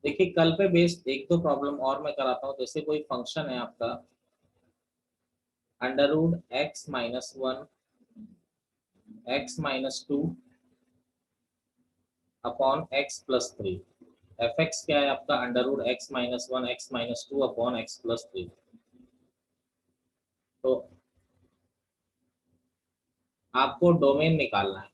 देखिए कल पे बेस्ड एक दो प्रॉब्लम और मैं कराता हूँ। जैसे कोई फंक्शन है आपका under root x-1 x-2 upon x+3। F X क्या है आपका? Under root x-1 x-2 upon x+3। तो आपको डोमेन निकालना है।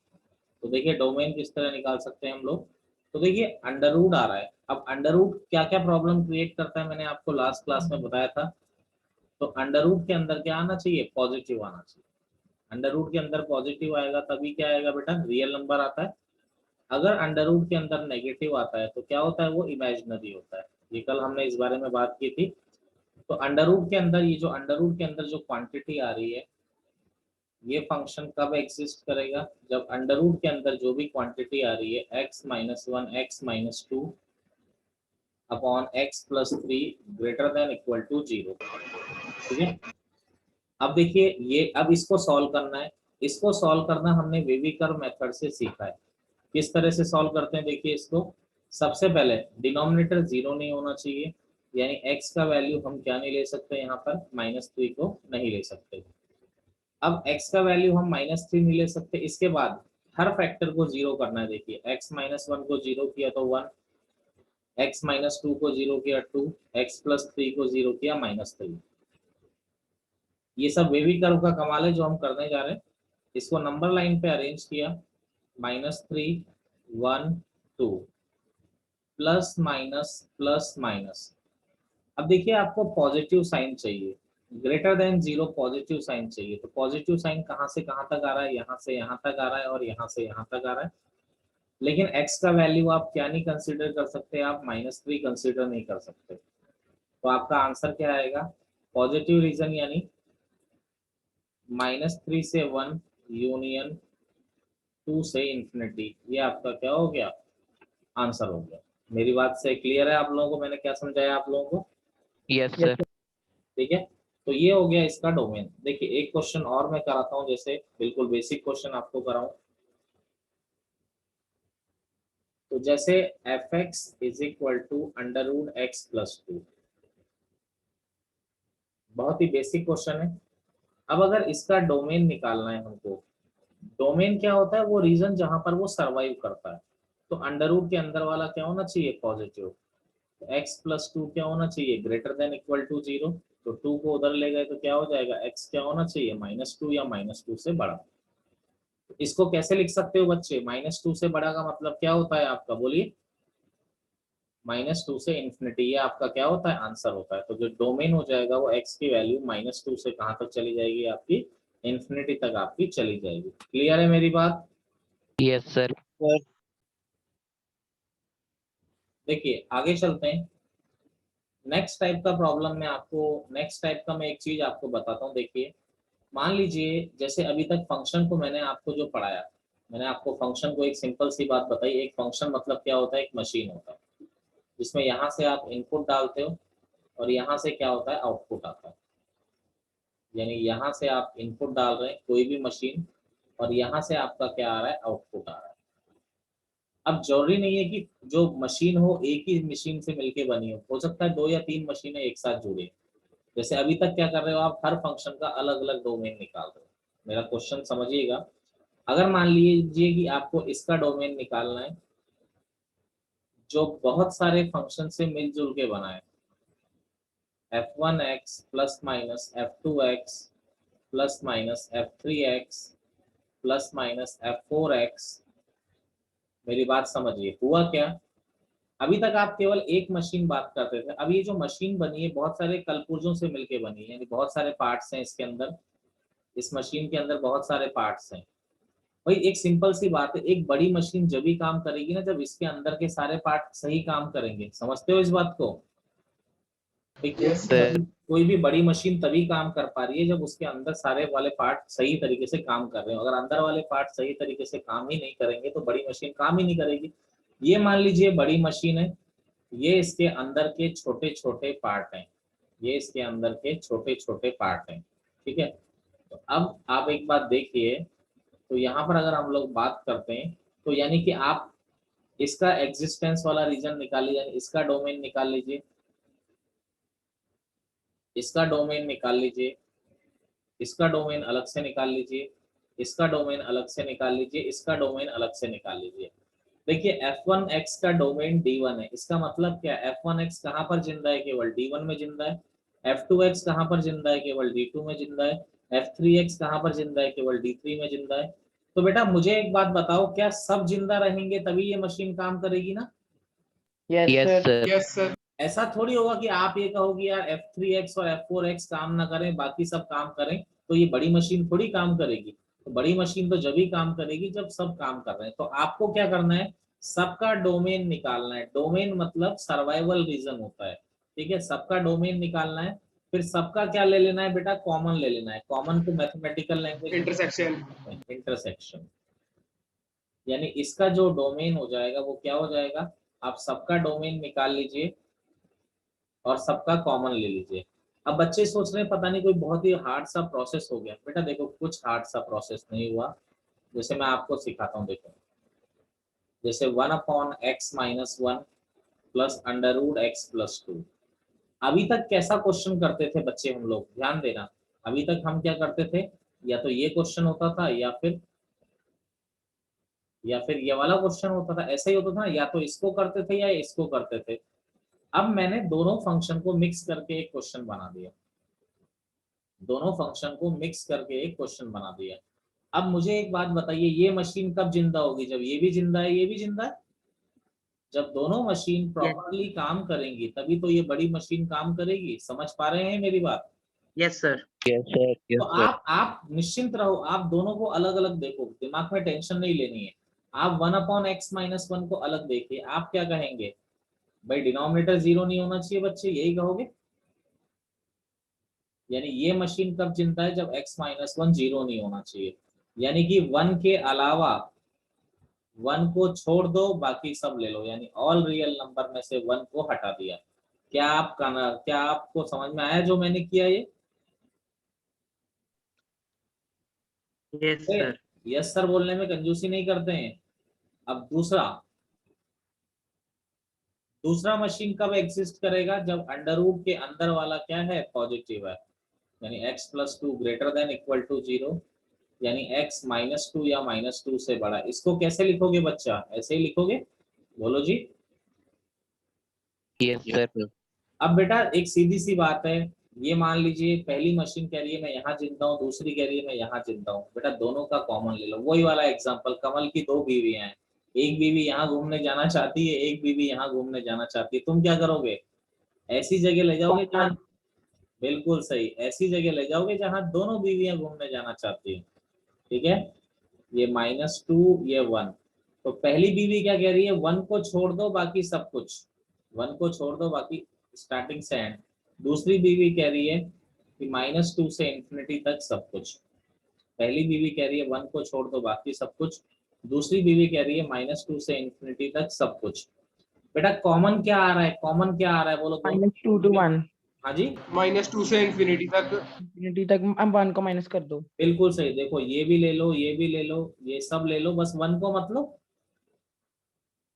तो देखिए डोमेन किस तरह निकाल सकते हैं हम लोग। तो देखिए अंडर रूट आ रहा है। अब अंडर रूट क्या क्या प्रॉब्लम क्रिएट करता है मैंने आपको लास्ट क्लास में बताया था। तो अंडर रूट के अंदर क्या आना चाहिए? पॉजिटिव आना चाहिए। अंडर रूट के अंदर पॉजिटिव आएगा तभी क्या आएगा बेटा? रियल नंबर आता है। अगर अंडर रूट के अंदर नेगेटिव आता है तो क्या होता है? वो इमेजिनरी होता है। ये कल हमने इस बारे में बात की थी। तो अंडर रूट के अंदर ये जो अंडर रूट के अंदर जो क्वांटिटी आ रही है, ये फंक्शन कब एग्जिस्ट करेगा? जब अंडर रूट के अंदर जो भी क्वांटिटी आ रही है x-1 x-2 upon x+3 greater than equal to 0। ठीक है। अब देखिए ये अब इसको सॉल्व करना है। इसको सॉल्व करना हमने वेवी कर्व मेथड से सीखा है। किस तरह से सॉल्व करते हैं देखिए इसको। सबसे पहले डिनोमिनेटर 0 नहीं होना चाहिए, यानी x का वैल्यू हम क्या नहीं ले सकते? यहाँ पर -3 को नहीं ले सकते। अब x का वैल्यू हम -3 नहीं ले सकते। इसके बाद हर फैक्टर को 0 करना है। देखिए x-1 को 0 किया तो 1, x-2 को 0 किया 2, x+3 को 0 किया -3। ये सब वेवी कर्व का कमाल है जो हम करने जा रहे हैं। इसको नंबर लाइन पे अरेंज किया, -3 1 2 प्लस माइनस प्लस माइनस। अब देखिए आपको पॉजिटिव साइन चाहिए, ग्रेटर देन 0 पॉजिटिव साइन चाहिए। तो पॉजिटिव साइन कहाँ से कहाँ तक आ रहा है? यहाँ से यहाँ तक आ रहा है और यहाँ से यहाँ तक आ रहा है। लेकिन x का वैल्यू आप क्या नहीं कंसीडर कर सकते? आप -3 कंसीडर नहीं कर सकते। तो आपका आंसर क्या आएगा? पॉजिटिव रीजन यानी -3 से 1 यूनियन 2 से इंफिनिटी। ये आपका क्या हो गया? आंसर हो गया। मेरी बात से क्लियर है आप लोगों को? मैंने क्या समझाया आप लोगों को? Yes sir. ठीक है। तो ये हो गया इसका डोमेन। देखिए एक क्वेश्चन और मैं कराता हूँ, जैसे बिल्कुल बेसिक क्वेश्चन आपको कराऊं। तो जैसे F X is equal to under root x+2, बहुत ही बेसिक क्वेश्चन है। अब अगर इसका डोमेन निकालना है हमको, डोमेन क्या होता है? वो रीजन जहां पर वो सरवाइव करता है। तो अंडर रूट के अंदर वाला क्या होना चाहिए? पॉजिटिव। तो x+2 क्या होना चाहिए? Greater than equal to 0। तो 2 को उधर ले गए तो क्या हो जाएगा? x क्या होना चाहिए? -2 या -2 से बड़ा। तो इसको कैसे लिख सकते हो बच्चे? -2 से बड़ा का मतलब क्या होता है आपका? बोलिए। -2 से इंफिनिटी, ये आपका क्या होता है? आंसर होता है। तो जो डोमेन हो जाएगा वो x की वैल्यू -2 से कहाँ तक चली जाएगी? आपकी इंफिनिटी तक आपकी चली जाएगी। क्लियर है मेरी बात? Yes sir. देखिए आगे चलते हैं। नेक्स्ट टाइप का प्रॉब्लम में आपको, नेक्स्ट टाइप का मैं एक चीज आपको बताता हूँ। देखिए मान लीजिए जैसे अभी तक फंक्शन को मैंने आपको जो पढ़ाया, मैंने आपको फंक्शन को एक सिंपल सी बात बताई। एक फंक्शन मतलब क्या होता है? एक मशीन होता है जिसमें यहाँ से आप इनपुट डालते हो और यहाँ से क्या होता है? आउटपुट आता है। यानी यहाँ से आप इनपुट डाल रहे हैं कोई भी मशीन, और यहाँ से आपका क्या आ रहा है? आउटपुट आ रहा है। अब जरूरी नहीं है कि जो मशीन हो एक ही मशीन से मिलके बनी हो सकता है 2 या 3 मशीनें एक साथ जुड़े। जैसे अभी तक क्या कर रहे हो आप? हर फंक्शन का अलग अलग डोमेन निकाल रहे हो। मेरा क्वेश्चन समझिएगा। अगर मान लीजिए कि आपको इसका डोमेन निकालना है जो बहुत सारे फंक्शन से मिलजुल के बना है, f1x plus minus f2x plus minus f3x plus minus f4x। मेरी बात समझिए हुआ क्या। अभी तक आप केवल एक मशीन बात करते थे, अब ये जो मशीन बनी है बहुत सारे कलपुर्जों से मिलके बनी है, यानी बहुत सारे पार्ट्स हैं इसके अंदर। इस मशीन के अंदर बहुत सारे पार्ट्स हैं। भाई एक सिंपल सी बात है, एक बड़ी मशीन जब भी काम करेगी ना जब इसके अंदर के सारे पार्ट सही काम करेंगे। समझते हो इस बात को? भाई यस सर। कोई भी बड़ी मशीन तभी काम कर पा रही है जब उसके अंदर सारे वाले पार्ट सही तरीके से काम कर रहे हो। अगर अंदर वाले पार्ट सही तरीके से काम ही नहीं करेंगे तो बड़ी मशीन काम ही नहीं करेगी। ये मान लीजिए बड़ी मशीन है, ये इसके अंदर के छोटे छोटे पार्ट हैं, ये इसके अंदर के छोटे छोटे पार्ट हैं। ठीक है। तो अब आप एक बात देखिए, तो यहाँ पर अगर हम लोग बात करते हैं तो यानी कि आप इसका एग्जिस्टेंस वाला रीजन निकाल लीजिए, इसका डोमेन निकाल लीजिए, इसका डोमेन निकाल लीजिए, इसका डोमेन अलग से निकाल लीजिए, इसका डोमेन अलग से निकाल लीजिए, इसका डोमेन अलग से निकाल लीजिए। देखिए f1x का डोमेन d1 है, इसका मतलब क्या है, f1x कहाँ पर जिंदा है, केवल d1 में जिंदा है। f2x कहाँ पर जिंदा है, केवल d2 में जिंदा है। f3x कहाँ पर जिंदा है, केवल d3 में जिंदा है। तो बेटा मुझे एक बात बताओ, क्या सब जिंदा रहेंगे तभी ये मशीन काम करेगी ना? Yes Yes, sir. sir. Yes sir. ऐसा थोड़ी होगा कि आप ये कहोगे यार f3x और f4x काम ना करें बाकी सब काम करें, तो ये बड़ी मशीन थोड़ी काम करेगी। तो बड़ी मशीन तो जब ही काम करेगी जब सब काम कर रहे हैं। तो आपको क्या करना है, सबका डोमेन निकालना है। डोमेन मतलब सर्वाइवल रीजन होता है, ठीक है। सबका डोमेन निकालना है, फिर सबका क्या ले लेना है बेटा, कॉमन ले लेना है। कॉमन को मैथमेटिकल लैंग्वेज इंटरसेक्शन। इंटरसेक्शन, यानी इसका जो डोमेन हो जाएगा वो क्या हो जाएगा, आप सबका डोमेन निकाल लीजिए और सबका कॉमन ले लीजिए। अब बच्चे सोच रहे हैं पता नहीं कोई बहुत ही हार्ड सा प्रोसेस हो गया। बेटा देखो कुछ हार्ड सा प्रोसेस नहीं हुआ, जैसे मैं आपको सिखाता हूँ। देखो जैसे 1/x-1 प्लस √x+2। अभी तक कैसा क्वेश्चन करते थे बच्चे हम लोग, ध्यान देना। अभी तक हम क्या करते थे, या तो ये क्वेश्चन होता था या फिर ये वाला क्वेश्चन होता था, ऐसा ही होता था, या तो इसको करते थे या इसको करते थे। अब मैंने दोनों फंक्शन को मिक्स करके एक क्वेश्चन बना दिया, दोनों फंक्शन को मिक्स करके एक क्वेश्चन बना दिया। अब मुझे एक बात बताइए, ये मशीन कब जिंदा होगी, जब ये भी जिंदा है ये भी जिंदा है। जब दोनों मशीन प्रॉपरली काम करेंगी तभी तो ये बड़ी मशीन काम करेगी। समझ पा रहे हैं मेरी बात? Yes sir. Yes, sir. तो Yes, sir. आप निश्चिंत रहो, आप दोनों को अलग अलग देखो, दिमाग में टेंशन नहीं लेनी है। आप 1/x-1 को अलग देखिए। आप क्या कहेंगे, भाई डिनोमिनेटर 0 नहीं होना चाहिए बच्चे, यही कहोगे। यानी ये मशीन कब जिंदा है, जब x-1 0 नहीं होना चाहिए। यानी कि 1 के अलावा 1 को छोड़ दो बाकी सब ले लो, यानी ऑल रियल नंबर में से 1 को हटा दिया। क्या आपको समझ में आया जो मैंने किया ये? Yes sir. यस सर बोलने में कंजूसी नहीं करते हैं। अब दूसरा मशीन कब एग्जिस्ट करेगा, जब अंडर रूट के अंदर वाला क्या है, पॉजिटिव है, यानी x+2 greater than equal to 0, यानी x-2 या -2 से बड़ा। इसको कैसे लिखोगे बच्चा, ऐसे ही लिखोगे, बोलो जी। Yes, sir. अब बेटा एक सीधी सी बात है, ये मान लीजिए पहली मशीन कह रही है मैं यहाँ जिंदा हूँ, दूसरी कह रही है मैं यहाँ जिंदा हूँ। बेटा दोनों का कॉमन ले लो। वही वाला एग्जांपल, कमल की दो बीवियां हैं, एक बीवी यहाँ घूमने जाना चाहती है, एक बीवी यहाँ घूमने जाना चाहती है। तुम क्या करोगे, ऐसी जगह ले जाओगे जहाँ, बिल्कुल सही, ऐसी जगह ले जाओगे जहाँ दोनों बीवियां घूमने जाना चाहती है, ठीक है। ये -2 ये 1। तो पहली बीवी क्या कह रही है, 1 को छोड़ दो बाकी सब कुछ, 1 को छोड़ दो बाकी स्टार्टिंग से एंड। दूसरी बीवी कह रही है कि -2 से इंफिनिटी तक सब कुछ। पहली बीवी कह रही है 1 को छोड़ दो बाकी सब कुछ, दूसरी बीवी कह रही है -2 से इंफिनिटी तक सब कुछ। बेटा कॉमन क्या आ रहा है, कॉमन क्या आ रहा है, बोलो दोनों। -2 to 1। हाँ जी, -2 से इंफिनिटी तक। इंफिनिटी तक अब 1 को माइनस कर दो। बिल्कुल सही। देखो ये भी ले लो, ये भी ले लो, ये सब ले लो, बस 1 को मत लो।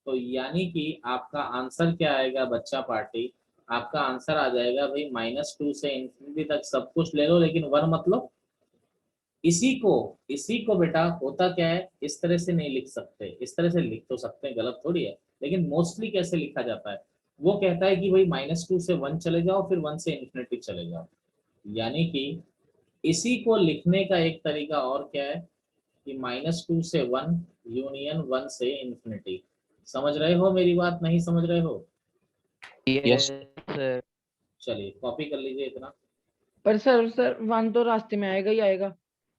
तो यानी कि आपका आंसर क्या आएगा बच्चा पार्टी, आपका आंसर आ जाएगा भाई -2 से इंफिनिटी तक सब कुछ ले लो लेकिन 1 मत लो। इसी को बेटा होता क्या है, इस तरह से नहीं लिख सकते, इस तरह से लिख तो सकते हैं, गलत थोड़ी है, लेकिन मोस्टली कैसे लिखा जाता है, वो कहता है कि भाई -2 से 1 चले जाओ फिर 1 से इंफिनिटी चले जाओ। यानी कि इसी को लिखने का एक तरीका और क्या है कि -2 से 1 यूनियन 1 से इंफिनिटी। समझ रहे हो मेरी बात, नहीं समझ रहे हो? Yes, sir. चलिए कॉपी कर लीजिए इतना। पर सर 1 तो रास्ते में आएगा ही आएगा।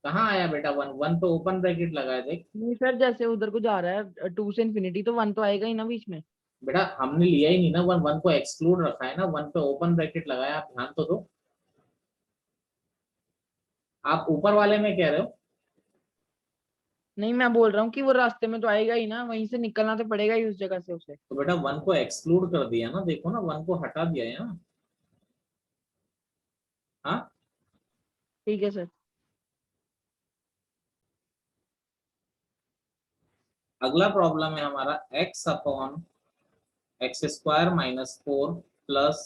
कहाँ आया बेटा 1, 1 पे ओपन ब्रैकेट लगाए देख। नहीं सर, जैसे उधर को जा रहा है 2 से इंफिनिटी, तो 1 तो आएगा ही ना बीच में। बेटा हमने लिया ही नहीं ना 1, 1 को एक्सक्लूड रखा है ना, 1 पे ओपन ब्रैकेट लगाया, आप ध्यान तो दो। आप ऊपर वाले में कह रहे हो। नहीं, मैं बोल रहा हूँ कि वो रास्ते में तो आएगा ही ना, वहीं से निकलना तो पड़ेगा ही उस जगह से उसे। तो बेटा 1 को एक्सक्लूड कर दिया ना, देखो ना 1 को हटा दिया है ना। हाँ, ठीक है सर। अगला प्रॉब्लम है हमारा x upon X square minus 4 plus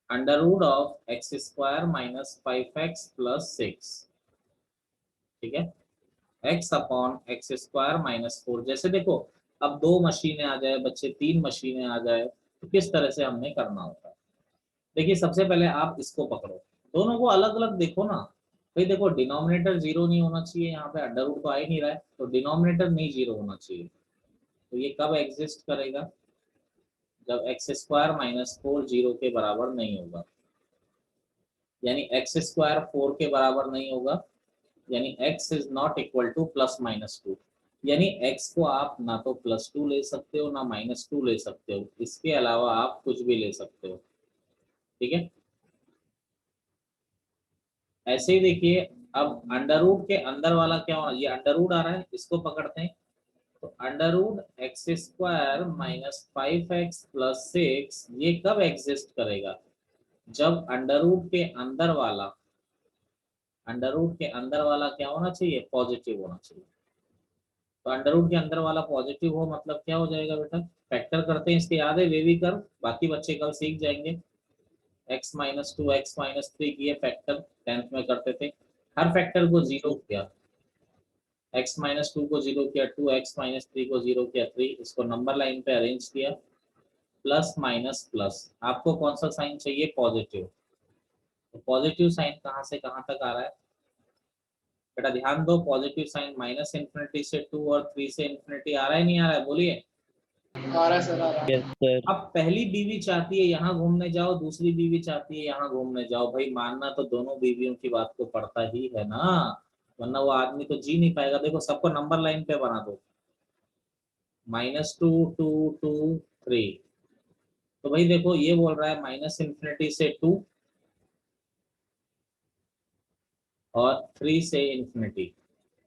under root of X square minus 5x plus 6। ठीक है, x upon X square minus 4। जैसे देखो अब 2 मशीनें आ जाए बच्चे, 3 मशीनें आ जाए, तो किस तरह से हमने करना होता है। देखिए सबसे पहले आप इसको पकड़ो, दोनों को अलग अलग देखो ना भाई। देखो डिनोमिनेटर 0 नहीं होना चाहिए, यहाँ पे अंडर रूट तो आ ही नहीं रहा है, तो डिनोमिनेटर नहीं 0 होना चाहिए। तो ये कब एग्जिस्ट करेगा, जब एक्स स्क्वायर माइनस 4 0 के बराबर नहीं होगा, यानी एक्स स्क्वायर 4 के बराबर नहीं होगा, यानी x is not equal two plus minus 2। यानी x को आप ना तो प्लस 2 ले सकते हो ना माइनस 2 ले सकते हो, इसके अलावा आप कुछ भी ले सकते हो। ठीक है, ऐसे ही देखिए अब अंडर रूट के अंदर वाला क्या होना, ये अंडर रूट आ रहा है, इसको पकड़ते हैं। तो under root X square minus 5x plus 6 ये कब एग्जिस्ट करेगा, जब अंडर रूट के अंदर वाला, अंडर रूट के अंदर वाला क्या होना चाहिए, पॉजिटिव होना चाहिए। तो अंडर रूट के अंदर वाला पॉजिटिव हो मतलब क्या हो जाएगा बेटा, फैक्टर करते हैं इसके, याद है वे भी कर, बाकी बच्चे कल सीख जाएंगे। x माइनस 2 एक्स माइनस 3 की फैक्टर 10th में करते थे, हर फैक्टर को 0 किया, x माइनस 2 को 0 किया 2, x माइनस 3 को 0 किया 3, इसको नंबर लाइन पे अरेंज किया, प्लस माइनस प्लस, आपको कौन सा साइन चाहिए, पॉजिटिव। तो पॉजिटिव साइन कहाँ से कहाँ तक आ रहा है बेटा, ध्यान दो, पॉजिटिव साइन माइनस इन्फिनिटी से 2 और 3 से इन्फिनिटी आ रहा है नहीं आ रहा है, बोलिए। आ रहा है सर, आ रहा है। Yes, sir. अब पहली बीवी चाहती है यहाँ घूमने जाओ, दूसरी बीवी चाहती है यहाँ घूमने जाओ, भाई मानना तो दोनों बीवियों की बात को पड़ता ही है ना, वरना वो आदमी तो जी नहीं पाएगा। देखो सबको नंबर लाइन पे बना दो, -2 2 2 3। तो भाई देखो ये बोल रहा है माइनस इन्फिनिटी से 2 और 3 से इन्फिनिटी,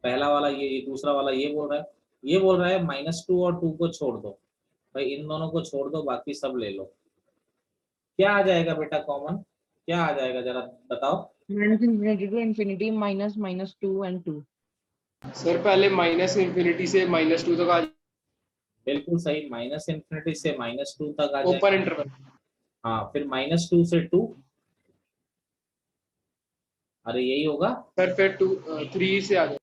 पहला वाला ये दूसरा वाला ये बोल रहा है, ये बोल रहा है -2 और 2 को छोड़ दो, भाई इन दोनों को छोड़ दो बाकी सब ले लो। क्या आ जाएगा बेटा कॉमन, क्या आ जाएगा जरा बताओ। Minus infinity to infinity minus minus 2 and 2। Sir पहले माइनस इन्फिनिटी से -2 तक आ बिल्कुल सही, माइनस इन्फिनिटी से -2 तक आ ओपन जाएगा। इंटरवल। हाँ फिर -2 से 2, अरे यही होगा। सर फिर 2 3 से आ जाए।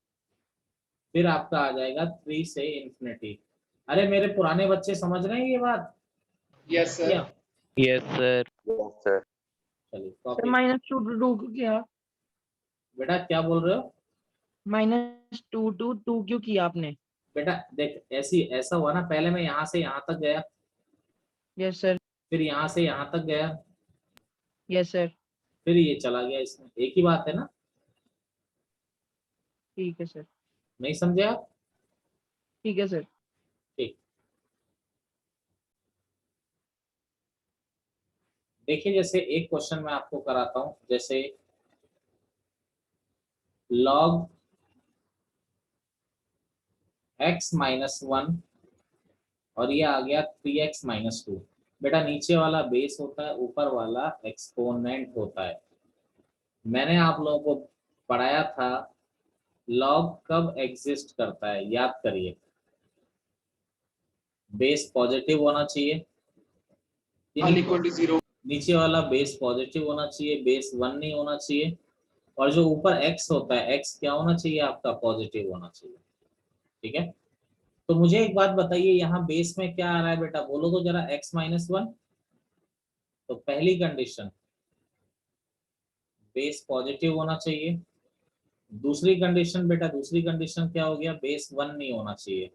फिर आपका आ जाएगा 3 से इन्फिनिटी। अरे मेरे पुराने बच्चे समझ रहे हैं ये बात, यस सर। क्या Yes, sir. चलिए सर कॉपी। माइनस 2 टू 2 क्या, बेटा क्या बोल रहे हो, -2 टू 2 क्यों किया आपने। बेटा देख ऐसी ऐसा हुआ ना, पहले मैं यहाँ से यहाँ तक गया, यस सर, फिर यहाँ से यहाँ तक गया, यस सर, फिर ये चला गया, इसमें एक ही बात है ना, ठीक है सर, नहीं समझे आप। ठीक है सर। ठीक, देखिए जैसे एक क्वेश्चन मैं आपको कराता हूं, जैसे log x माइनस 1 और ये आ गया 3x माइनस 2। बेटा नीचे वाला बेस होता है, ऊपर वाला एक्सपोनेंट होता है। मैंने आप लोगों को पढ़ाया था log कब एग्जिस्ट करता है, याद करिए, बेस पॉजिटिव होना चाहिए, इक्वल टू 0। नीचे वाला बेस पॉजिटिव होना चाहिए, बेस 1 नहीं होना चाहिए, और जो ऊपर x होता है x क्या होना चाहिए आपका, पॉजिटिव होना चाहिए। ठीक है, तो मुझे एक बात बताइए यहाँ बेस में क्या आ रहा है बेटा, बोलो तो जरा, x माइनस 1। तो पहली कंडीशन बेस पॉजिटिव होना चाहिए, दूसरी कंडीशन बेटा, दूसरी कंडीशन क्या हो गया, बेस 1 नहीं होना चाहिए,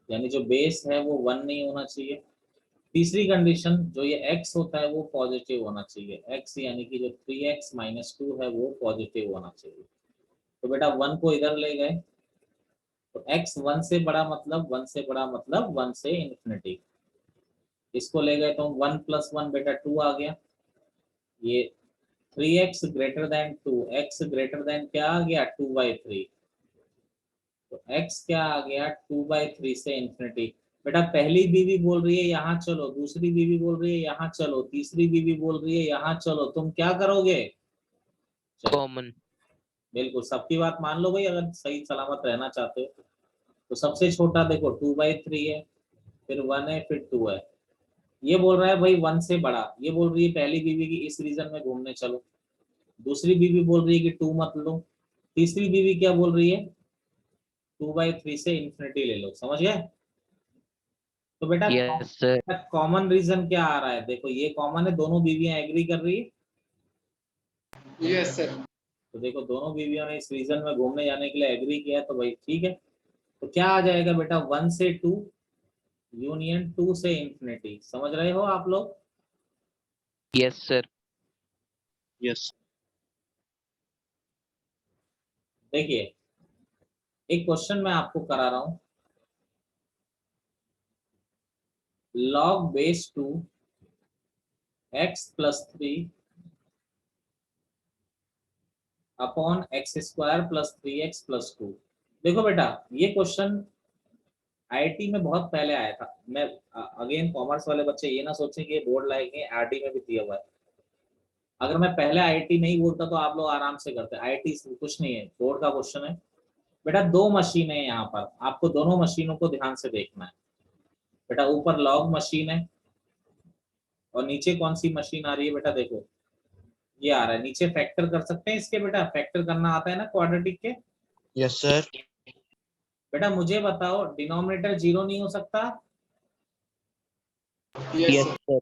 यानी जो बेस है वो 1 नहीं होना चाहिए। तीसरी कंडीशन जो ये x होता है वो पॉजिटिव होना चाहिए, x यानी कि जो 3x माइनस 2 है वो पॉजिटिव होना चाहिए। तो बेटा 1 को इधर ले गए, तो x 1 से बड़ा मतलब 1 से बड़ा मतलब 1 से इन्फिनिटी, इसको ले गए तो 1 प्लस 1 बेटा 2 आ गया, ये 3x greater than 2, x greater than क्या आ गया 2/3, तो x क्या आ गया 2/3 से इन्फिनिटी। बेटा पहली बीवी बोल रही है यहाँ चलो, दूसरी बीवी बोल रही है यहाँ चलो, तीसरी बीवी बोल रही है यहाँ चलो, तुम क्या करोगे, चलो Common. बिल्कुल सबकी बात मान लो भाई, अगर सही सलामत रहना चाहते हो। तो सबसे छोटा देखो 2/3 है, फिर 1 है, फिर 2 है। ये बोल रहा है भाई 1 से बड़ा, ये बोल रही है पहली बीवी की इस रीजन में घूमने चलो, दूसरी बीवी बोल रही है कि 2 मत लो, तीसरी बीवी क्या बोल रही है 2/3 से इंफिनिटी ले लो। समझ गए? तो बेटा Yes, sir. कॉमन रीजन क्या आ रहा है, देखो ये कॉमन है, दोनों बीवियां एग्री कर रही है। Yes sir. तो देखो दोनों बीवियों ने इस रीजन में घूमने जाने के लिए एग्री किया, तो भाई ठीक है। तो क्या आ जाएगा बेटा 1 से 2 यूनियन 2 से इंफिनिटी। समझ रहे हो आप लोग? Yes, sir. Yes. देखिए एक क्वेश्चन मैं आपको करा रहा हूं, log base 2 x plus 3 upon X square plus 3x plus 2। देखो बेटा ये क्वेश्चन आईआईटी में बहुत पहले आया था। मैं अगेन कॉमर्स वाले बच्चे ये ना सोचें कि बोर्ड लाएंगे, आईआईटी में भी दिया हुआ है। अगर मैं पहले आईआईटी नहीं बोलता तो आप लोग आराम से करते। आईआईटी कुछ नहीं है, बोर्ड का क्वेश्चन है। बेटा दो मशीन है यहाँ पर, आपको दोनों मशीनों को ध्यान से देखना है। बेटा ऊपर लॉग मशीन है और नीचे कौन सी मशीन आ रही है बेटा, देखो ये आ रहा है। नीचे फैक्टर कर सकते हैं इसके, बेटा फैक्टर करना आता है ना क्वाड्रेटिक के। Yes, sir. बेटा मुझे बताओ डिनोमिनेटर 0 नहीं हो सकता? Yes Yes, sir. sir.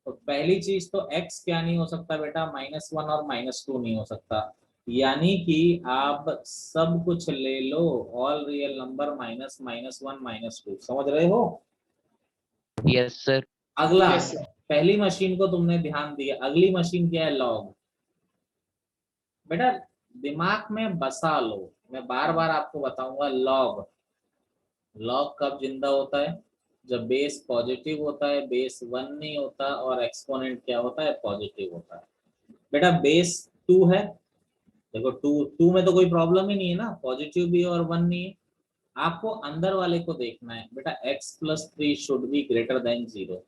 तो पहली चीज तो x क्या नहीं हो सकता बेटा, -1 और -2 नहीं हो सकता। यानी कि आप सब कुछ ले लो, ऑल रियल नंबर माइनस -1 -2। समझ रहे हो? Yes, sir. अगला यस सर। पहली मशीन को तुमने ध्यान दिया, अगली मशीन क्या है लॉग। बेटा दिमाग में बसा लो, मैं बार बार आपको बताऊंगा लॉग। लॉग कब जिंदा होता है, जब बेस पॉजिटिव होता है, बेस 1 नहीं होता, और एक्सपोनेंट क्या होता है पॉजिटिव होता है। बेटा बेस 2 है, देखो 2 में तो कोई प्रॉब्लम ही नहीं है ना, पॉजिटिव भी और 1 नहीं है। आपको अंदर वाले को देखना है बेटा, x plus 3 should be greater than 0,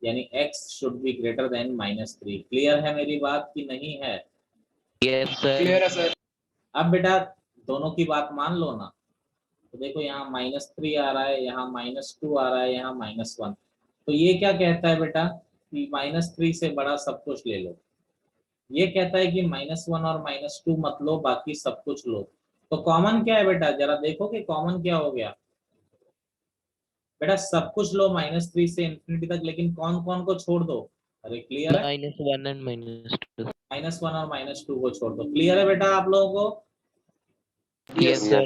यानी x should be greater than -3। Clear है मेरी बात कि नहीं है? Yes, sir. क्लियर है सर। अब बेटा दोनों की बात मान लो ना, तो देखो यहाँ -3 आ रहा है, यहाँ -2 आ रहा है, यहाँ -1। तो ये क्या कहता है बेटा कि -3 से बड़ा सब कुछ ले लो। ये कहता है कि -1 और -2 मत लो, बाकी सब कुछ लो। तो कॉमन क्या है बेटा, जरा देखो कि कॉमन क्या हो गया। बेटा सब कुछ लो -3 से इंफिनिटी तक, लेकिन कौन कौन को छोड़ दो? अरे क्लियर है, -1 and -2. -1 और -2 को छोड़ दो। क्लियर है बेटा आप लोगों को? Yes, yes sir.